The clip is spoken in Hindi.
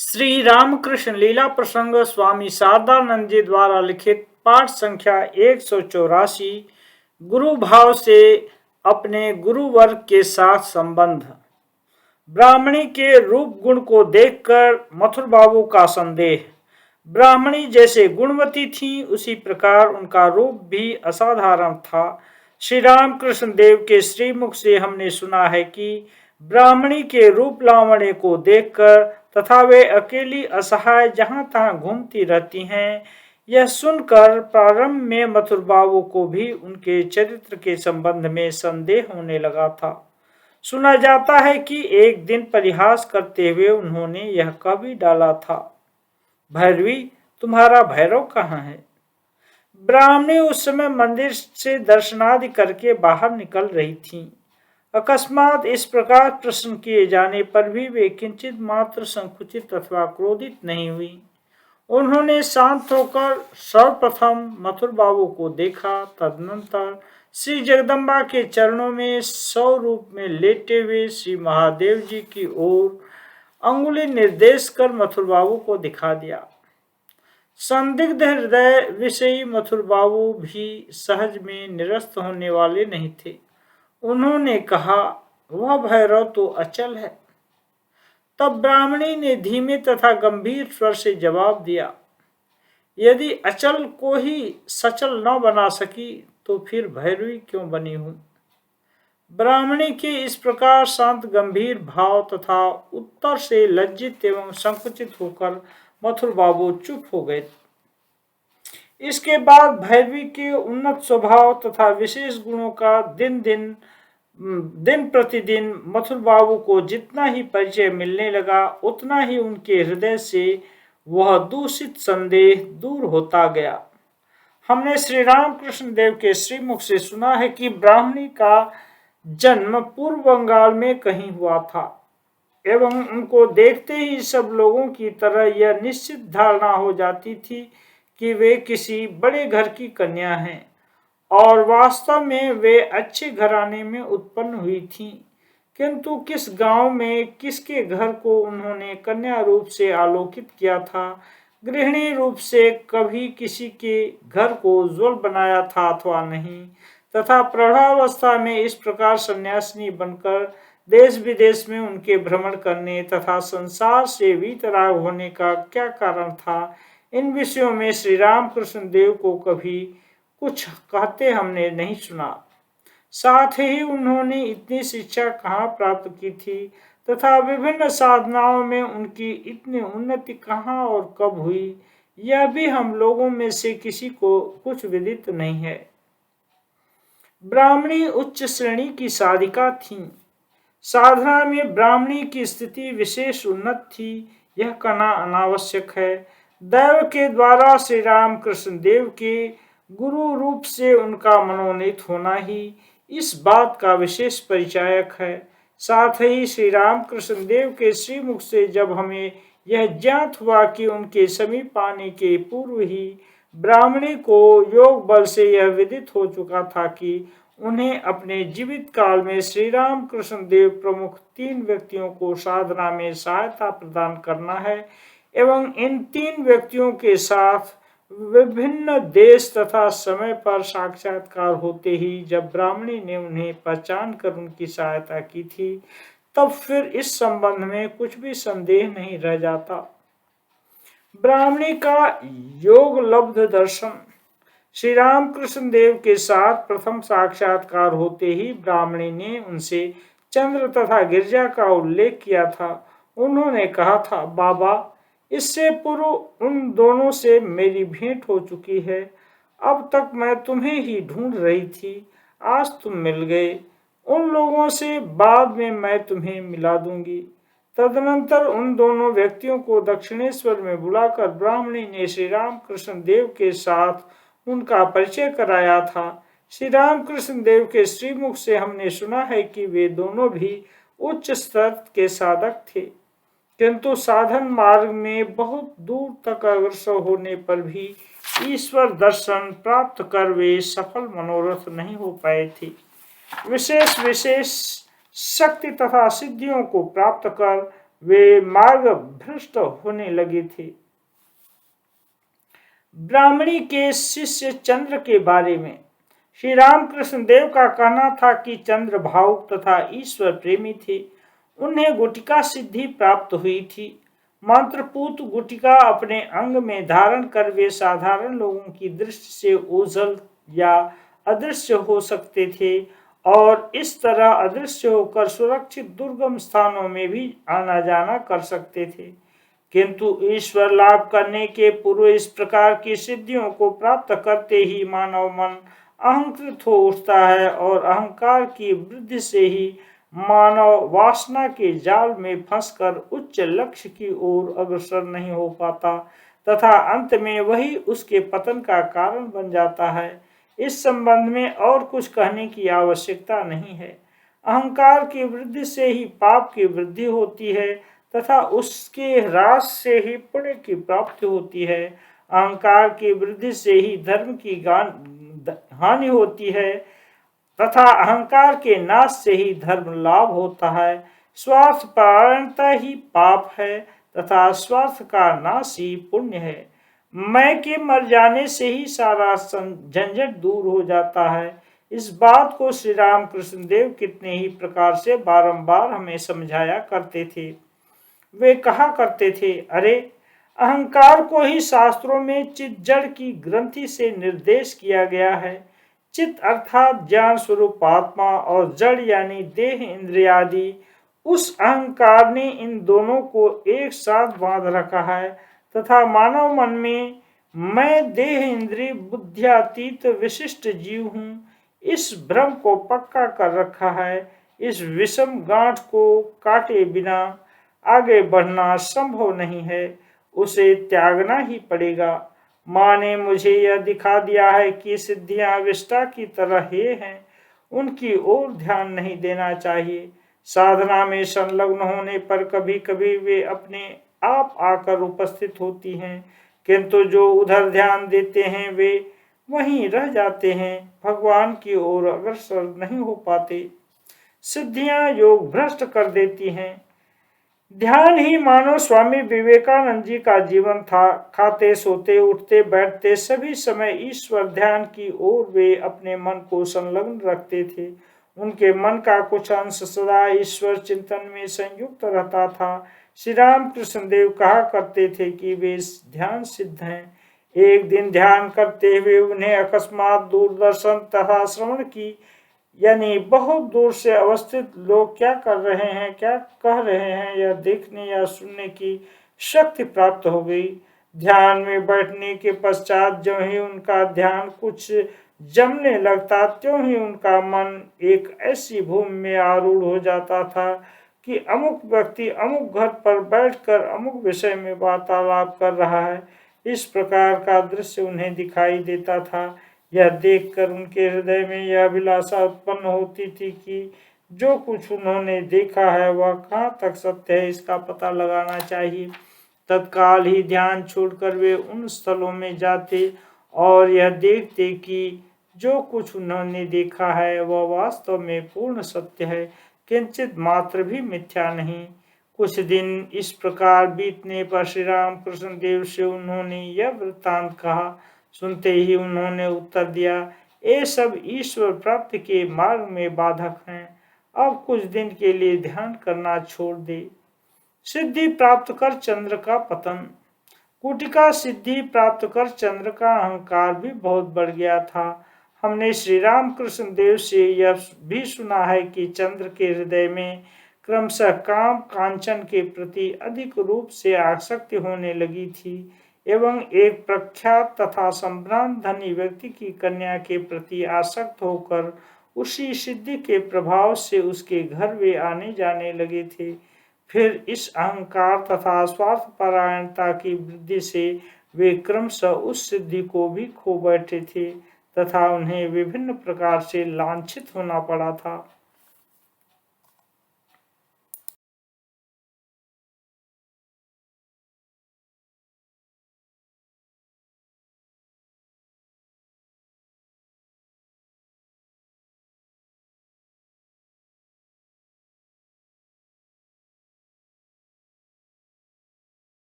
श्री रामकृष्ण लीला प्रसंग स्वामी शारदानंद जी द्वारा लिखित पाठ संख्या 184। गुरु भाव से अपने गुरु वर्ग के साथ संबंध। ब्राह्मणी के रूप गुण को देखकर मथुर बाबू का संदेह। ब्राह्मणी जैसे गुणवती थी, उसी प्रकार उनका रूप भी असाधारण था। श्री रामकृष्ण देव के श्रीमुख से हमने सुना है कि ब्राह्मणी के रूप लावण्य को देखकर तथा वे अकेली असहाय जहां तहां घूमती रहती हैं, यह सुनकर प्रारंभ में मथुर बाबू को भी उनके चरित्र के संबंध में संदेह होने लगा था। सुना जाता है कि एक दिन परिहास करते हुए उन्होंने यह कह भी डाला था, भैरवी, तुम्हारा भैरव कहाँ है? ब्राह्मणी उस समय मंदिर से दर्शनादि करके बाहर निकल रही थीं। अकस्मात इस प्रकार प्रश्न किए जाने पर भी वे किंचित मात्र संकुचित अथवा क्रोधित नहीं हुई। उन्होंने शांत होकर सर्वप्रथम मथुर बाबू को देखा, तदनंतर श्री जगदम्बा के चरणों में स्वरूप में लेटे हुए श्री महादेव जी की ओर अंगुली निर्देश कर मथुर बाबू को दिखा दिया। संदिग्ध हृदय विषयी मथुर बाबू भी सहज में निरस्त होने वाले नहीं थे। उन्होंने कहा, वह भैरव तो अचल है। तब ब्राह्मणी ने धीमे तथा गंभीर स्वर से जवाब दिया, यदि अचल को ही सचल न बना सकी तो फिर भैरवी क्यों बनी हूं? ब्राह्मणी के इस प्रकार शांत गंभीर भाव तथा उत्तर से लज्जित एवं संकुचित होकर मथुर बाबू चुप हो गए। इसके बाद भैरवी के उन्नत स्वभाव तथा विशेष गुणों का दिन प्रतिदिन मथुर बाबू को जितना ही परिचय मिलने लगा, उतना ही उनके हृदय से वह दूषित संदेह दूर होता गया। हमने श्री रामकृष्ण देव के श्रीमुख से सुना है कि ब्राह्मणी का जन्म पूर्व बंगाल में कहीं हुआ था एवं उनको देखते ही सब लोगों की तरह यह निश्चित धारणा हो जाती थी कि वे किसी बड़े घर की कन्या हैं और वास्तव में वे अच्छे घराने में उत्पन्न हुई थीं। किंतु किस गांव में किसके घर को उन्होंने कन्या रूप से आलोकित किया था, गृहिणी रूप से कभी किसी के घर को उज्ज्वल बनाया था अथवा नहीं, तथा प्रौढ़ावस्था में इस प्रकार सन्यासिनी बनकर देश विदेश में उनके भ्रमण करने तथा संसार से वीतराग होने का क्या कारण था, इन विषयों में श्री रामकृष्ण देव को कभी कुछ कहते हमने नहीं सुना। साथ ही उन्होंने इतनी शिक्षा कहाँ प्राप्त की थी तथा विभिन्न साधनाओं में उनकी इतनी उन्नति कहाँ और कब हुई, यह भी हम लोगों में से किसी को कुछ विदित नहीं है। ब्राह्मणी उच्च श्रेणी की साधिका थीं। साधना में ब्राह्मणी की स्थिति विशेष उन्नत थी, यह कहना अनावश्यक है। दैव के द्वारा श्री रामकृष्ण देव के गुरु रूप से उनका मनोनीत होना ही इस बात का विशेष परिचायक है। साथ ही श्री रामकृष्ण देव के श्रीमुख से जब हमें यह ज्ञात हुआ कि उनके समीप आने के पूर्व ही ब्राह्मणी को योग बल से यह विदित हो चुका था कि उन्हें अपने जीवित काल में श्री रामकृष्ण देव प्रमुख 3 व्यक्तियों को साधना में सहायता प्रदान करना है एवं इन 3 व्यक्तियों के साथ विभिन्न देश तथा समय पर साक्षात्कार होते ही जब ब्राह्मणी ने उन्हें पहचान कर उनकी सहायता की थी, तब फिर इस संबंध में कुछ भी संदेह नहीं रह जाता। ब्राह्मणी का योग लब्ध दर्शन। श्री रामकृष्ण देव के साथ प्रथम साक्षात्कार होते ही ब्राह्मणी ने उनसे चंद्र तथा गिरजा का उल्लेख किया था। उन्होंने कहा था, बाबा, इससे पूर्व उन दोनों से मेरी भेंट हो चुकी है। अब तक मैं तुम्हें ही ढूंढ रही थी, आज तुम मिल गए। उन लोगों से बाद में मैं तुम्हें मिला दूंगी। तदनंतर उन दोनों व्यक्तियों को दक्षिणेश्वर में बुलाकर ब्राह्मणी ने श्री रामकृष्ण देव के साथ उनका परिचय कराया था। श्री रामकृष्ण देव के श्रीमुख से हमने सुना है कि वे दोनों भी उच्च स्तर के साधक थे, किंतु साधन मार्ग में बहुत दूर तक अग्रसर होने पर भी ईश्वर दर्शन प्राप्त कर वे सफल मनोरथ नहीं हो पाए थे। विशेष शक्ति तथा सिद्धियों को प्राप्त कर वे मार्ग भ्रष्ट होने लगे थे। ब्राह्मणी के शिष्य चंद्र के बारे में श्री रामकृष्ण देव का कहना था कि चंद्र भावुक तथा ईश्वर प्रेमी थे। उन्हें गुटिका सिद्धि प्राप्त हुई थी। मंत्रपूत गुटिका अपने अंग में धारण कर वे साधारण लोगों की दृष्टि से ओझल या अदृश्य हो सकते थे और इस तरह अदृश्य होकर सुरक्षित दुर्गम स्थानों में भी आना जाना कर सकते थे। किंतु ईश्वर लाभ करने के पूर्व इस प्रकार की सिद्धियों को प्राप्त करते ही मानव मन अहंकृत हो उठता है और अहंकार की वृद्धि से ही मानव वासना के जाल में फंसकर उच्च लक्ष्य की ओर अग्रसर नहीं हो पाता तथा अंत में वही उसके पतन का कारण बन जाता है। इस संबंध में और कुछ कहने की आवश्यकता नहीं है। अहंकार की वृद्धि से ही पाप की वृद्धि होती है तथा उसके ह्रास से ही पुण्य की प्राप्ति होती है। अहंकार की वृद्धि से ही धर्म की हानि होती है तथा अहंकार के नाश से ही धर्म लाभ होता है। स्वार्थ परायणता ही पाप है तथा स्वार्थ का नाश ही पुण्य है। मैं के मर जाने से ही सारा झंझट दूर हो जाता है। इस बात को श्री राम कृष्ण देव कितने ही प्रकार से बारंबार हमें समझाया करते थे। वे कहा करते थे, अरे अहंकार को ही शास्त्रों में चित्त जड़ की ग्रंथि से निर्देश किया गया है। चित्त अर्थात ज्ञान स्वरूप आत्मा और जड़ यानी देह इंद्रियादि, उस अहंकार ने इन दोनों को एक साथ बांध रखा है तथा मानव मन में मैं देह इंद्रिय बुद्धियातीत विशिष्ट जीव हूँ, इस भ्रम को पक्का कर रखा है। इस विषम गांठ को काटे बिना आगे बढ़ना संभव नहीं है, उसे त्यागना ही पड़ेगा। माँ ने मुझे यह दिखा दिया है कि सिद्धियां विष्टा की तरह ही हैं, उनकी ओर ध्यान नहीं देना चाहिए। साधना में संलग्न होने पर कभी कभी वे अपने आप आकर उपस्थित होती हैं, किंतु जो उधर ध्यान देते हैं वे वहीं रह जाते हैं, भगवान की ओर अग्रसर नहीं हो पाते। सिद्धियां योग भ्रष्ट कर देती हैं। ध्यान ही मानो स्वामी विवेकानंद जी का जीवन था। खाते सोते उठते बैठते सभी समय ईश्वर ध्यान की ओर वे अपने मन को संलग्न रखते थे। उनके मन का कुछ अंश सदा ईश्वर चिंतन में संयुक्त रहता था। श्री राम कृष्ण देव कहा करते थे कि वे ध्यान सिद्ध हैं। एक दिन ध्यान करते हुए उन्हें अकस्मात दूरदर्शन तथा श्रवण की यानी बहुत दूर से अवस्थित लोग क्या कर रहे हैं, क्या कह रहे हैं, यह देखने या सुनने की शक्ति प्राप्त हो गई। ध्यान में बैठने के पश्चात जो ही उनका ध्यान कुछ जमने लगता, त्यों ही उनका मन एक ऐसी भूमि में आरूढ़ हो जाता था कि अमुक व्यक्ति अमुक घर पर बैठकर अमुक विषय में वार्तालाप कर रहा है। इस प्रकार का दृश्य उन्हें दिखाई देता था। यह देखकर उनके हृदय में यह अभिलाषा उत्पन्न होती थी कि जो कुछ उन्होंने देखा है वह कहाँ तक सत्य है, इसका पता लगाना चाहिए। तत्काल ही ध्यान छोड़कर वे उन स्थलों में जाते और यह देखते कि जो कुछ उन्होंने देखा है वह वास्तव में पूर्ण सत्य है, किंचित मात्र भी मिथ्या नहीं। कुछ दिन इस प्रकार बीतने पर श्री राम कृष्ण देव से उन्होंने यह वृत्तांत कहा। सुनते ही उन्होंने उत्तर दिया, ये सब ईश्वर प्राप्ति के मार्ग में बाधक हैं, अब कुछ दिन के लिए ध्यान करना छोड़ दे। सिद्धि प्राप्त कर चंद्र का पतन। कुटिका सिद्धि प्राप्त कर चंद्र का अहंकार भी बहुत बढ़ गया था। हमने श्री राम कृष्ण देव से यह भी सुना है कि चंद्र के हृदय में क्रमशः काम कांचन के प्रति अधिक रूप से आसक्ति होने लगी थी एवं एक प्रख्यात तथा संभ्रांत धनी व्यक्ति की कन्या के प्रति आसक्त होकर उसी सिद्धि के प्रभाव से उसके घर वे आने जाने लगे थे। फिर इस अहंकार तथा स्वार्थपरायणता की वृद्धि से वे क्रमशः उस सिद्धि को भी खो बैठे थे तथा उन्हें विभिन्न प्रकार से लांछित होना पड़ा था।